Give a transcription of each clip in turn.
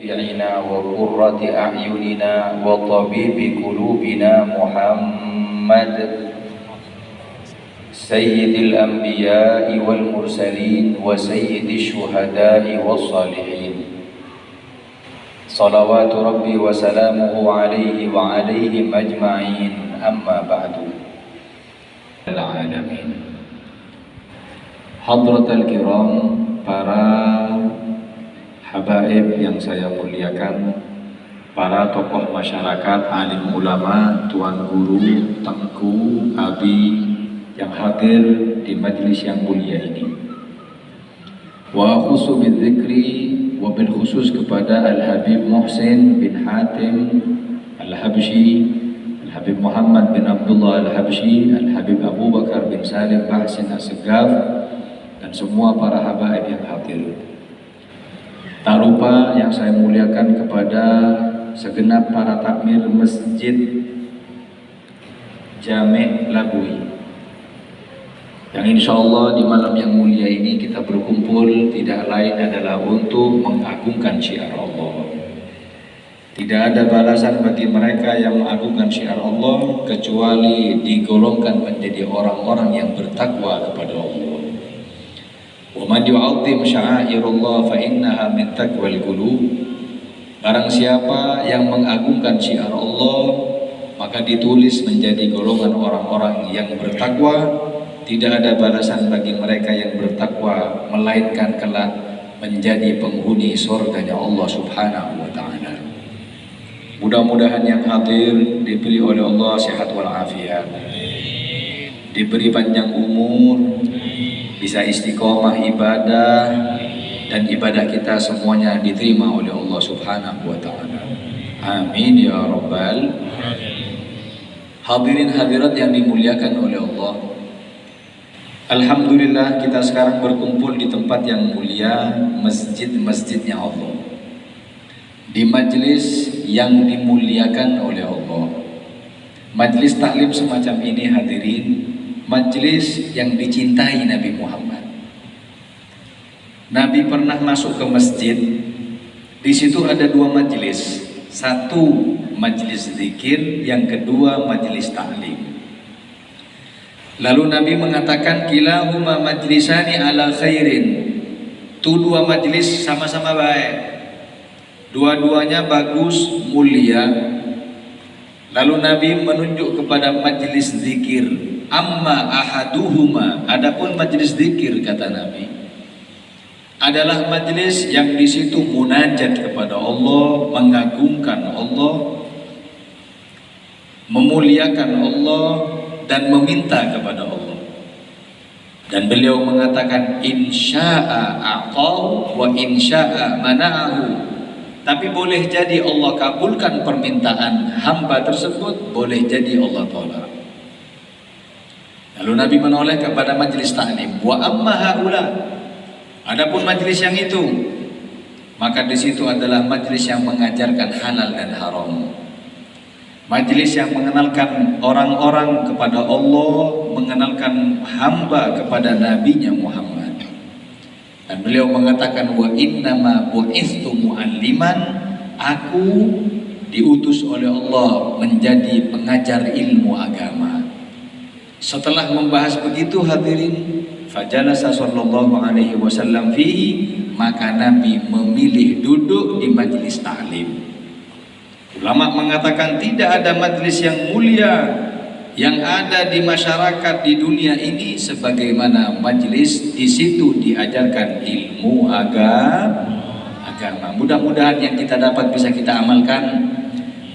شفيعنا وقرة أعيننا وطبيب قلوبنا محمد سيد الأنبياء والمرسلين وسيد الشهداء والصالحين صلوات ربي وسلامه عليه وعليهم أجمعين أما بعد العالمين. Hadratul kiram, para habaib yang saya muliakan, para tokoh masyarakat, alim ulama, tuan guru, tengku, abi yang hadir di majlis yang mulia ini. Wa khusus bidzikri wa bil khusus kepada Al-Habib Muhsin bin Hatim Al-Habsyi, Al-Habib Muhammad bin Abdullah Al-Habsyi, Al-Habib Abu Bakar bin Salim Bahsin As-Segaf, dan semua para habaib yang hadir. Tak lupa yang saya muliakan kepada segenap para takmir Masjid Jami' Labui, yang insya Allah di malam yang mulia ini kita berkumpul tidak lain adalah untuk mengagungkan syiar Allah. Tidak ada balasan bagi mereka yang mengagungkan syiar Allah kecuali digolongkan menjadi orang-orang yang bertakwa kepada Allah. Wa man yu'azzim sya'airallah fa innaha min taqwal qulub. Barang siapa yang mengagungkan syiar Allah, maka ditulis menjadi golongan orang-orang yang bertakwa. Tidak ada balasan bagi mereka yang bertakwa melainkan kelak menjadi penghuni surganya Allah Subhanahu wa taala. Mudah-mudahan yang hadir diberi oleh Allah sehat wal afiat, diberi panjang umur, bisa istiqomah ibadah, dan ibadah kita semuanya diterima oleh Allah Subhanahu wa taala. Amin ya rabbal. Hadirin hadirat yang dimuliakan oleh Allah, alhamdulillah kita sekarang berkumpul di tempat yang mulia, masjid-masjidnya Allah, di majlis yang dimuliakan oleh Allah. Majlis taklim semacam ini hadirin, majlis yang dicintai Nabi Muhammad. Nabi pernah masuk ke masjid, di situ ada dua majlis, satu majlis zikir, yang kedua majlis taklim. Lalu Nabi mengatakan, kilahuma majlisani ala khairin. Itu dua majlis sama-sama baik, dua-duanya bagus, mulia. Lalu Nabi menunjuk kepada majlis zikir, amma ahaduhuma, adapun majlis zikir kata Nabi adalah majlis yang di situ munajat kepada Allah, mengagungkan Allah, memuliakan Allah, dan meminta kepada Allah. Dan beliau mengatakan, insya'a a'tahu wa insya'a mana'ahu. Tapi boleh jadi Allah kabulkan permintaan hamba tersebut, boleh jadi Allah tolak. Lalu Nabi menoleh kepada majlis taklim, wa amma haula, adapun majlis yang itu, maka di situ adalah majlis yang mengajarkan halal dan haram, majlis yang mengenalkan orang-orang kepada Allah, mengenalkan hamba kepada nabinya Muhammad. Dan beliau mengatakan, wa innama bu'ithu mu'alliman, aku diutus oleh Allah menjadi pengajar ilmu agama. Setelah membahas begitu hadirin, fajalasa sallallahu alaihi wasallam fihi, maka Nabi memilih duduk di majlis taklim. Ulama mengatakan tidak ada majlis yang mulia yang ada di masyarakat di dunia ini sebagaimana majlis di situ diajarkan ilmu agama. Mudah-mudahan yang kita dapat bisa kita amalkan,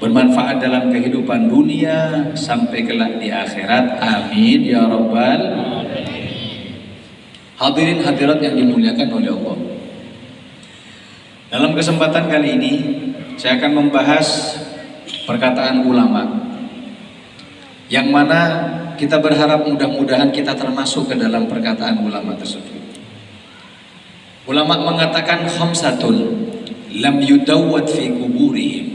bermanfaat dalam kehidupan dunia sampai kelak di akhirat. Amin ya rabbal. Hadirin hadirat yang dimuliakan oleh Allah, dalam kesempatan kali ini saya akan membahas perkataan ulama, yang mana kita berharap mudah-mudahan kita termasuk ke dalam perkataan ulama tersebut. Ulama mengatakan, khamsatun lam yudawwad fi kuburihim.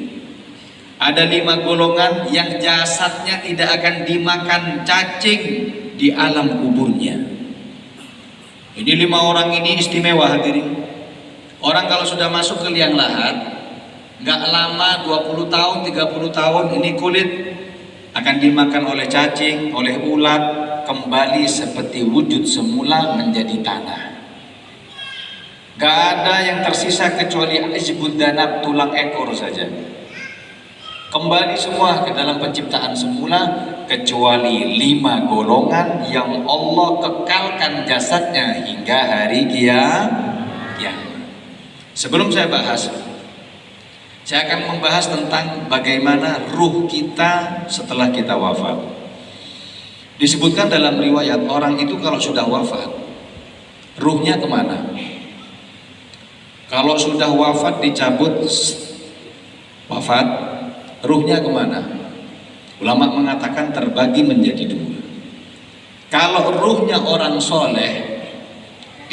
Ada 5 golongan yang jasadnya tidak akan dimakan cacing di alam kuburnya. Ini 5 orang ini istimewa hadirin. Orang kalau sudah masuk ke liang lahat, nggak lama 20 tahun, 30 tahun ini kulit akan dimakan oleh cacing, oleh ulat, kembali seperti wujud semula menjadi tanah. Gak ada yang tersisa kecuali ajbud danab, tulang ekor saja. Kembali semua ke dalam penciptaan semula, kecuali 5 golongan yang Allah kekalkan jasadnya hingga hari kiamat. Sebelum saya bahas, saya akan membahas tentang bagaimana ruh kita setelah kita wafat. Disebutkan dalam riwayat, orang itu kalau sudah wafat, ruhnya kemana? Kalau sudah wafat, dicabut wafat, ruhnya kemana? Ulama mengatakan terbagi menjadi 2. Kalau ruhnya orang soleh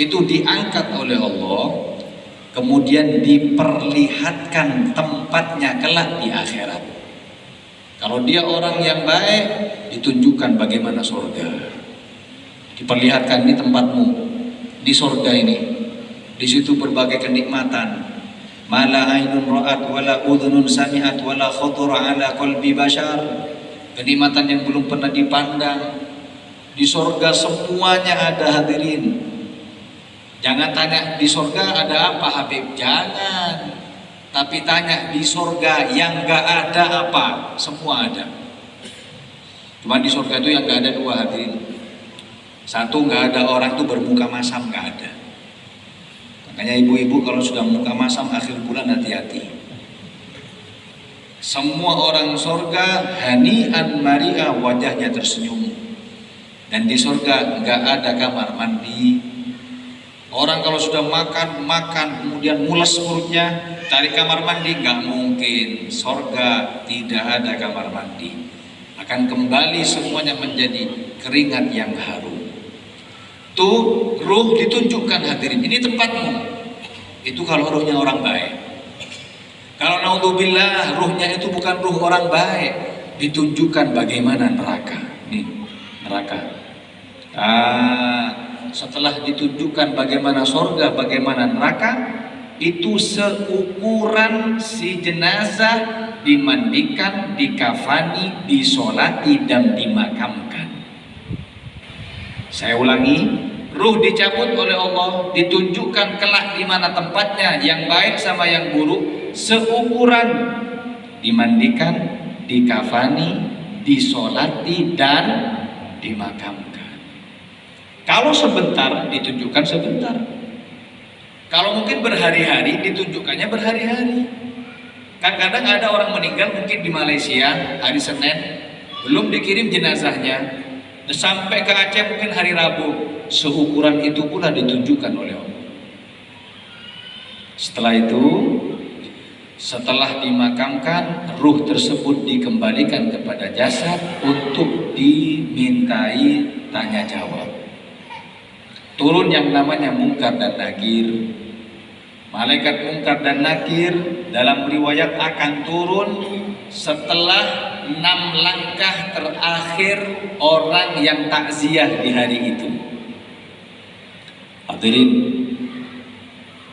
itu diangkat oleh Allah, kemudian diperlihatkan tempatnya kelak di akhirat. Kalau dia orang yang baik, ditunjukkan bagaimana surga. Diperlihatkan, ini tempatmu di surga ini. Di situ berbagai kenikmatan. Mala ainun ra'at wala udhunun sami'at wala khatara ala qalbi bashar. Kenikmatan yang belum pernah dipandang. Di surga semuanya ada, hadirin. Jangan tanya di surga ada apa, Habib. Jangan. Tapi tanya di surga yang gak ada apa. Semua ada. Cuma di surga itu yang gak ada 2, hadirin. Satu, gak ada orang itu bermuka masam, gak ada. Makanya ibu-ibu kalau sudah muka masam akhir bulan hati-hati. Semua orang surga hani'an maria, wajahnya tersenyum. Dan di surga nggak ada kamar mandi. Orang kalau sudah makan kemudian mules perutnya, cari kamar mandi nggak mungkin. Surga tidak ada kamar mandi. Akan kembali semuanya menjadi keringat yang harum. Tuh ruh ditunjukkan, hadirin, ini tempatmu. Itu kalau ruhnya orang baik. Kalau naudzubillah ruhnya itu bukan ruh orang baik, ditunjukkan bagaimana neraka. Nih, neraka. Setelah ditunjukkan bagaimana surga, bagaimana neraka, itu seukuran si jenazah dimandikan, dikafani, disolati, dan dimakamkan. Saya ulangi, ruh dicabut oleh Allah, ditunjukkan kelak di mana tempatnya, yang baik sama yang buruk, seukuran dimandikan, dikafani, disolati, dan dimakamkan. Kalau sebentar, ditunjukkan sebentar. Kalau mungkin berhari-hari, ditunjukkannya berhari-hari. Kadang-kadang ada orang meninggal mungkin di Malaysia hari Senin, belum dikirim jenazahnya, sampai ke Aceh mungkin hari Rabu. Seukuran itu pula ditunjukkan oleh Allah. Setelah itu, setelah dimakamkan, ruh tersebut dikembalikan kepada jasad untuk dimintai tanya jawab. Turun yang namanya Munkar dan Nakir. Malaikat Munkar dan Nakir dalam riwayat akan turun setelah 6 langkah terakhir orang yang takziah di hari itu. Hadirin,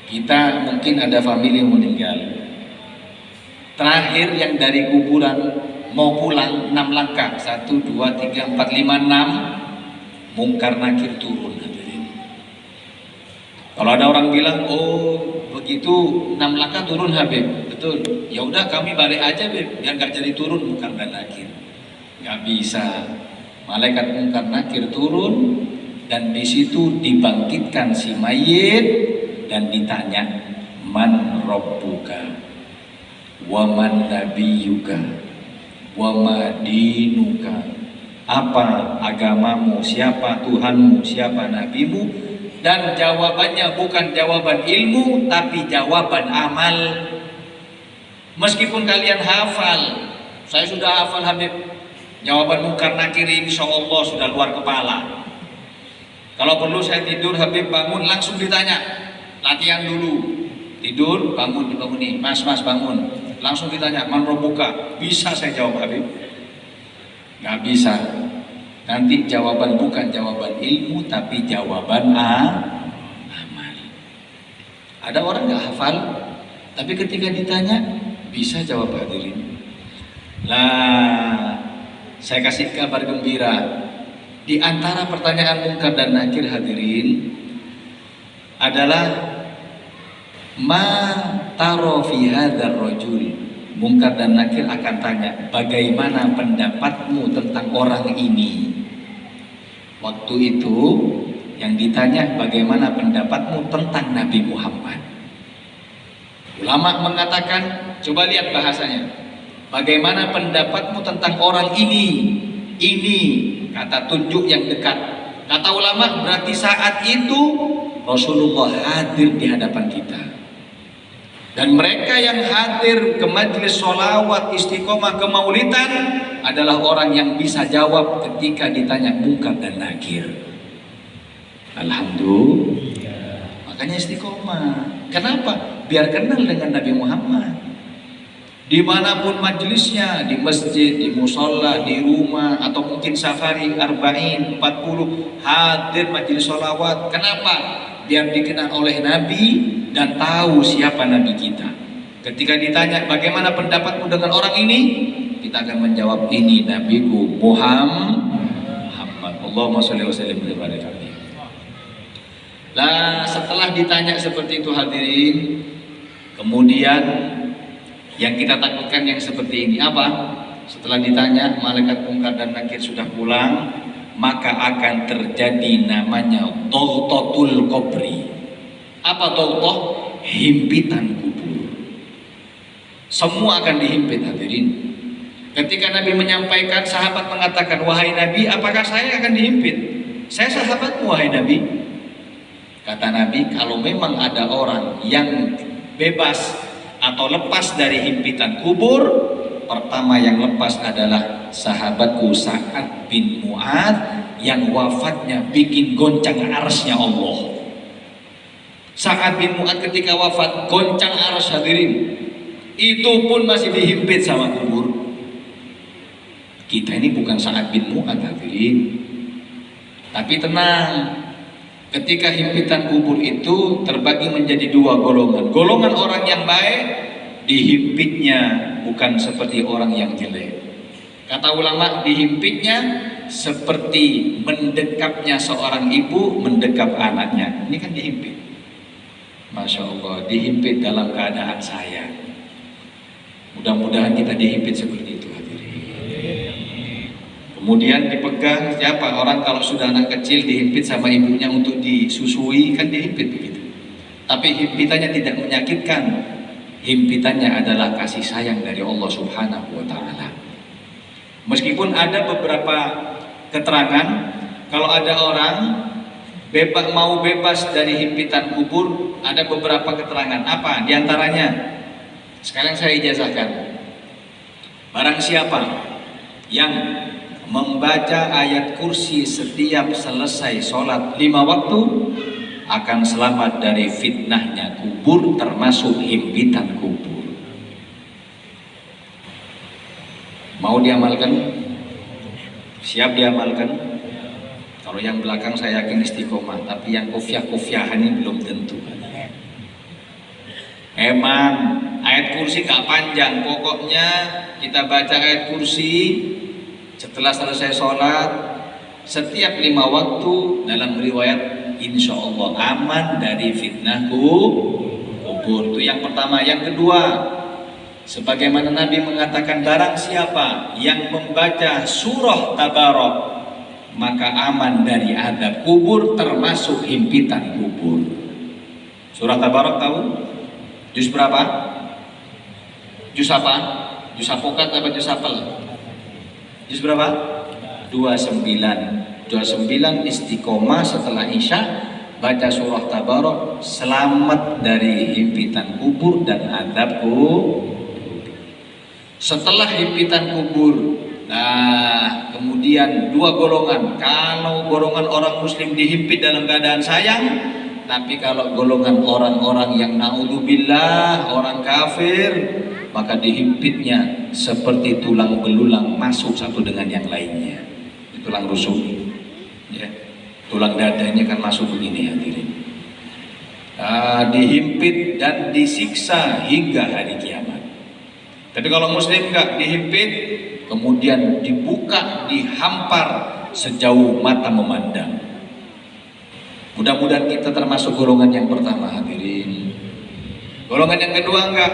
kita mungkin ada famili yang meninggal. Terakhir yang dari kuburan mau pulang 6 langkah, 1, 2, 3, 4, 5, 6, Munkar Nakir turun. Hadirin, kalau ada orang bilang, oh begitu 6 langkah turun Habib, betul, ya udah kami balik aja Habib, biar gak jadi turun Munkar dan Nakir. Gak bisa. Malaikat Munkar Nakir turun, dan di situ dibangkitkan si mayit dan ditanya, man rabbuka wa man nabiyuka wa ma dinuka. Apa agamamu, siapa Tuhanmu, siapa nabimu? Dan jawabannya bukan jawaban ilmu, tapi jawaban amal. Meskipun kalian hafal, saya sudah hafal Habib, jawaban Munkar Nakir insya Allah sudah luar kepala. Kalau perlu saya tidur Habib bangun langsung ditanya, latihan dulu, tidur bangun dibangunin, mas bangun, langsung ditanya man rabbuka, bisa saya jawab Habib? Gak bisa. Nanti jawaban bukan jawaban ilmu, tapi jawaban amal. Ada orang gak hafal, tapi ketika ditanya Bisa jawab hadirin. Lah, saya kasih kabar gembira. Di antara pertanyaan mungkar dan nakir hadirin adalah ma taro fi hadzal rajul. Mungkar dan nakir akan tanya, bagaimana pendapatmu tentang orang ini? Waktu itu yang ditanya, bagaimana pendapatmu tentang Nabi Muhammad? Ulama mengatakan, coba lihat bahasanya, bagaimana pendapatmu tentang orang ini? Ini kata tunjuk yang dekat. Kata ulama, berarti saat itu Rasulullah hadir di hadapan kita. Dan mereka yang hadir ke majelis sholawat istiqomah kemaulidan adalah orang yang bisa jawab ketika ditanya mungkar dan nakir. Alhamdulillah. Makanya istiqomah. Kenapa? Biar kenal dengan Nabi Muhammad. Dimanapun majelisnya, di masjid, di musola, di rumah, atau mungkin safari arba'in, 40, hadir majelis sholawat. Kenapa? Biar dikenal oleh Nabi dan tahu siapa Nabi kita. Ketika ditanya bagaimana pendapatmu dengan orang ini, kita akan menjawab, ini Nabiku Muhammad. Allahumma sholli wa sallim ala nabi. Nah, setelah ditanya seperti itu hadirin, kemudian yang kita takutkan yang seperti ini apa? Setelah ditanya, malaikat mungkar dan nakir sudah pulang, maka akan terjadi namanya dawtatul qabri. Apa dawtah? Himpitan kubur. Semua akan dihimpit hadirin. Ketika Nabi menyampaikan, sahabat mengatakan, wahai Nabi, apakah saya akan dihimpit? Saya sahabatmu wahai Nabi. Kata Nabi, kalau memang ada orang yang bebas atau lepas dari himpitan kubur, pertama yang lepas adalah sahabatku Sa'ad bin Mu'adz yang wafatnya bikin goncang arsy-nya Allah. Sa'ad bin Mu'adz ketika wafat goncang arsy hadirin. Itu pun masih dihimpit sama kubur. Kita ini bukan Sa'ad bin Mu'adz hadirin. Tapi tenang, ketika himpitan kubur itu terbagi menjadi dua golongan. Golongan orang yang baik dihimpitnya bukan seperti orang yang jelek. Kata ulama, dihimpitnya seperti mendekapnya seorang ibu mendekap anaknya. Ini kan dihimpit. Masya Allah, dihimpit dalam keadaan sayang. Mudah-mudahan kita dihimpit seperti itu hadirin. Kemudian dipegang siapa? Orang kalau sudah anak kecil dihimpit sama ibunya untuk disusui, kan dihimpit begitu. Tapi himpitannya tidak menyakitkan. Himpitannya adalah kasih sayang dari Allah Subhanahu wa ta'ala. Meskipun ada beberapa keterangan, kalau ada orang mau bebas dari himpitan kubur, ada beberapa keterangan. Apa? Di antaranya, sekarang saya ijazahkan. Barang siapa yang membaca ayat kursi setiap selesai sholat 5 waktu, akan selamat dari fitnahnya kubur, termasuk himpitan kubur. Mau diamalkan? Siap diamalkan? Kalau yang belakang saya yakin istiqomah, tapi yang kufiah-kufiahan ini belum tentu. Emang ayat kursi gak panjang, pokoknya kita baca ayat kursi setelah selesai sholat setiap 5 waktu, dalam riwayat insya Allah aman dari fitnah kubur. Itu yang pertama. Yang kedua, sebagaimana Nabi mengatakan, barang siapa yang membaca surah Tabarak, maka aman dari adab kubur, termasuk himpitan kubur. Surah Tabarak tahu? Juz berapa? Juz apa? Juz apokat apa juz apel? Juz berapa? 29. 29 istiqomah setelah isya, baca surah Tabarak, selamat dari himpitan kubur dan adab kubur. Setelah himpitan kubur, nah kemudian dua golongan. Kalau golongan orang muslim dihimpit dalam keadaan sayang, tapi kalau golongan orang-orang yang naudzubillah, orang kafir, maka dihimpitnya seperti tulang belulang masuk satu dengan yang lainnya. Tulang rusuk. Ya, tulang dadanya kan masuk begini hadirin. Dihimpit dan disiksa hingga hari kiamat. Tapi kalau muslim enggak, dihimpit, kemudian dibuka, dihampar sejauh mata memandang. Mudah-mudahan kita termasuk golongan yang pertama, hadirin. Golongan yang kedua enggak,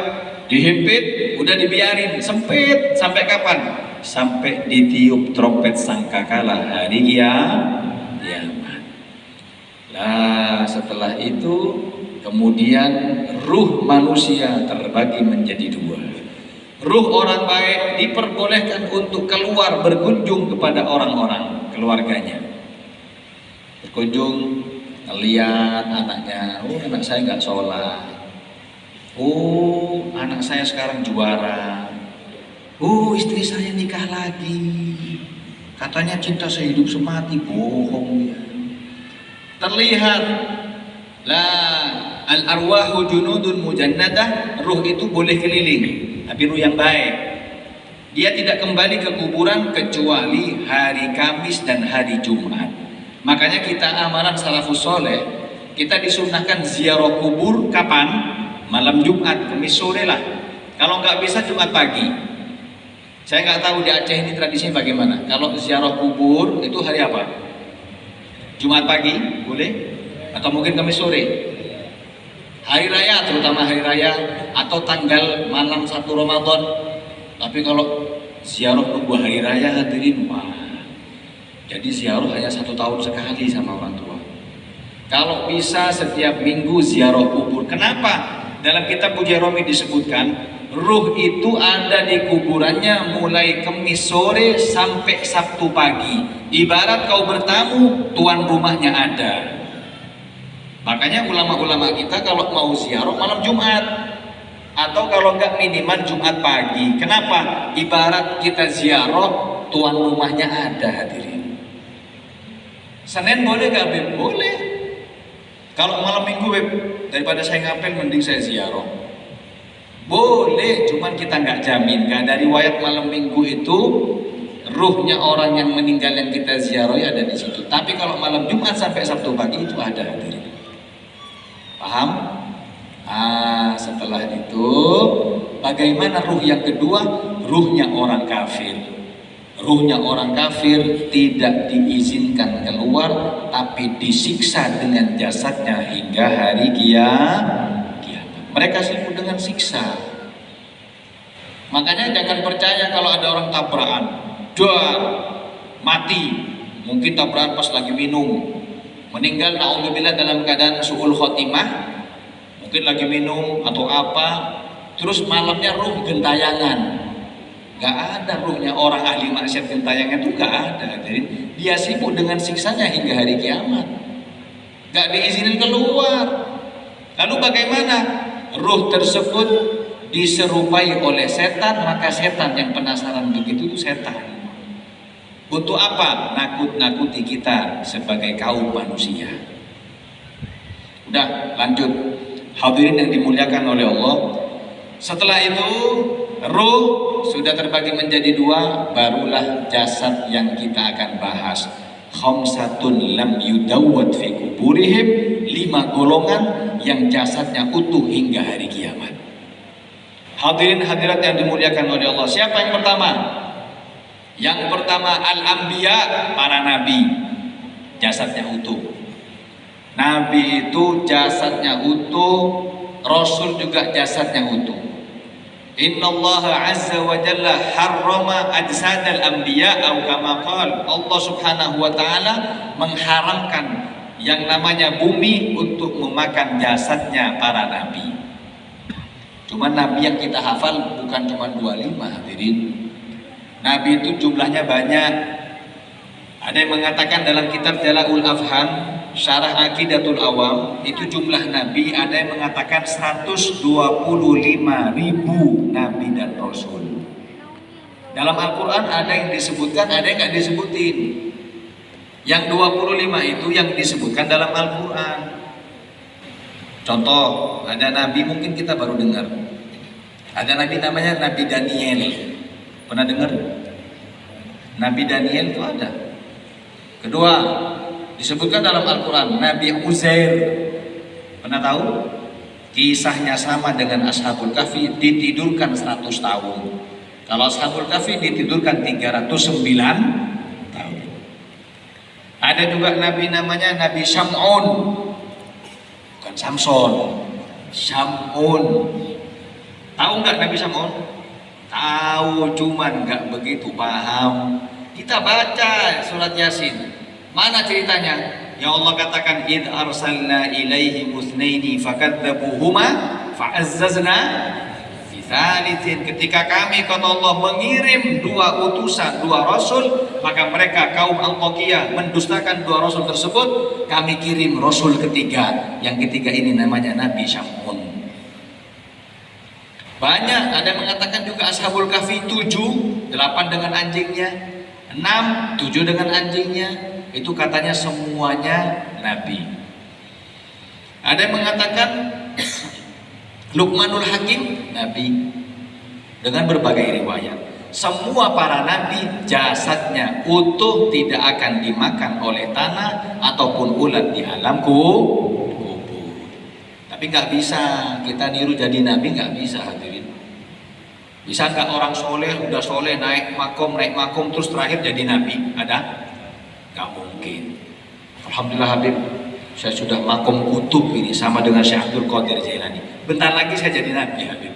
dihimpit, udah dibiarin, sempit, sampai kapan? Sampai ditiup trompet sangkakala hari kiamat. Nah, setelah itu kemudian ruh manusia terbagi menjadi dua. Ruh orang baik diperbolehkan untuk keluar berkunjung kepada orang-orang keluarganya. Berkunjung, melihat anaknya, oh anak saya nggak sholat, oh anak saya sekarang juara, oh istri saya nikah lagi, katanya cinta sehidup semati, bohong ya. Terlihat lah, al arwahu junudun mujannadah, ruh itu boleh keliling, tapi ruh yang baik. Dia tidak kembali ke kuburan kecuali hari Kamis dan hari Jumat. Makanya kita amalan salafus soleh, kita disunahkan ziarah kubur kapan? Malam Jumat, Kamis sore lah. Kalau nggak bisa Jumat pagi. Saya nggak tahu di Aceh ini tradisinya bagaimana. Kalau ziarah kubur itu hari apa? Jumat pagi boleh? Atau mungkin Kamis sore? Hari raya, terutama hari raya atau tanggal malam 1 Ramadan. Tapi kalau ziarah nunggu hari raya, hadirin, wah, jadi ziarah hanya 1 tahun sekali sama orang tua. Kalau bisa setiap minggu ziarah kubur. Kenapa? Dalam kitab Bujaromi disebutkan ruh itu ada di kuburannya mulai Kamis sore sampai Sabtu pagi. Ibarat kau bertamu, tuan rumahnya ada. Makanya ulama-ulama kita kalau mau ziarah malam Jumat, atau kalau enggak minimal Jumat pagi. Kenapa? Ibarat kita ziarah, tuan rumahnya ada, hadirin. Senin boleh gak, Beb? Boleh. Kalau malam minggu, Beb, daripada saya ngapel mending saya ziarah. Boleh, cuman kita nggak jamin. Gak ada riwayat malam minggu itu ruhnya orang yang meninggal yang kita ziarah ada di situ. Tapi kalau malam Jumat sampai Sabtu pagi itu ada, hadirin. Paham? Setelah itu bagaimana ruh yang kedua? Ruhnya orang kafir. Ruhnya orang kafir tidak diizinkan keluar, tapi disiksa dengan jasadnya hingga hari kiamat. Mereka sibuk dengan siksa. Makanya jangan percaya kalau ada orang tabrakan, dar, mati. Mungkin tabrakan pas lagi minum, meninggal naudzubillah dalam keadaan su'ul khotimah. Mungkin lagi minum atau apa, terus malamnya ruh gentayangan. Gak ada ruhnya orang ahli maksiat gentayangan itu, gak ada. Jadi dia sibuk dengan siksanya hingga hari kiamat, gak diizinin keluar. Lalu bagaimana? Ruh tersebut diserupai oleh setan, maka setan yang penasaran begitu itu setan. Untuk apa? Nakut-nakuti kita sebagai kaum manusia. Udah, lanjut. Hadirin yang dimuliakan oleh Allah. Setelah itu ruh sudah terbagi menjadi dua, barulah jasad yang kita akan bahas. Khamsatun lam yudawwad fi kuburihim, 5 golongan yang jasadnya utuh hingga hari kiamat. Hadirin hadirat yang dimuliakan oleh Allah. Siapa yang pertama? Yang pertama al-anbiya, para nabi, jasadnya utuh. Nabi itu jasadnya utuh, Rasul juga jasadnya utuh. Innallaha azza wa jalla harrama ajsadal anbiya atau kama qala. Allah Subhanahu wa taala mengharamkan yang namanya bumi untuk memakan jasadnya para nabi. Cuman nabi yang kita hafal bukan cuma 25, hadirin. Nabi itu jumlahnya banyak. Ada yang mengatakan dalam kitab Jala'ul Afham, Syarah Aqidatul Awam, itu jumlah nabi ada yang mengatakan 125.000 nabi dan rasul. Dalam Al-Quran ada yang disebutkan, ada yang nggak disebutin. Yang 25 itu yang disebutkan dalam Al-Quran. Contoh, ada nabi mungkin kita baru dengar. Ada nabi namanya Nabi Daniel. Pernah dengar? Nabi Daniel itu ada. Kedua, disebutkan dalam Al-Quran Nabi Uzair. Pernah tahu? Kisahnya sama dengan Ashabul Kahfi, ditidurkan 100 tahun. Kalau Ashabul Kahfi ditidurkan 309 tahun. Ada juga nabi namanya Nabi Syam'un, bukan Samson, Syam'un. Tahu nggak Nabi Syam'un? Tahu, cuman nggak begitu paham. Kita baca surat Yasin, mana ceritanya? Ya Allah katakan, id arsalna ilaihi musnaini fakadzabuhuma fa'azzazna bisalitsin. Ketika kami, kata Allah, mengirim 2 utusan, 2 rasul, maka mereka kaum Antakya mendustakan 2 rasul tersebut. Kami kirim rasul ketiga. Yang ketiga ini namanya Nabi Syam'un. Banyak, ada yang mengatakan juga Ashabul Kahfi 7, 8 dengan anjingnya, 6, 7 dengan anjingnya. Itu katanya semuanya nabi. Ada yang mengatakan Luqmanul Hakim nabi, dengan berbagai riwayat. Semua para nabi jasadnya utuh, tidak akan dimakan oleh tanah ataupun ulat di alam kubur. Tapi nggak bisa kita niru jadi nabi, nggak bisa hadirin. Bisa nggak orang soleh udah soleh naik makom terus terakhir jadi nabi? Ada? Gak mungkin. Alhamdulillah Habib, saya sudah makom kutub ini sama dengan Syekh Abdul Qadir Jailani. Bentar lagi saya jadi nabi Habib.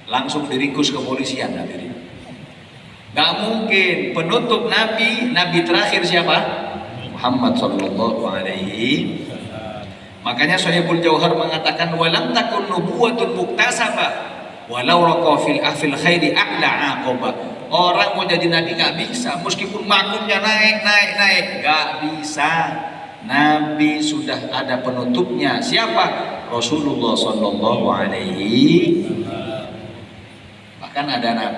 Langsung diringkus kepolisian Habib. Gak mungkin. Penutup nabi, nabi terakhir siapa? Muhammad sallallahu alaihi. Makanya Shahibul Jauhar mengatakan, walam takun nubuwatun muktasabah walau raqa fil khairi a'la aqabah. Orang mau jadi nabi gak bisa, meskipun makomnya naik, gak bisa. Nabi sudah ada penutupnya. Siapa? Rasulullah sallallahu alaihi. Bahkan ada nabi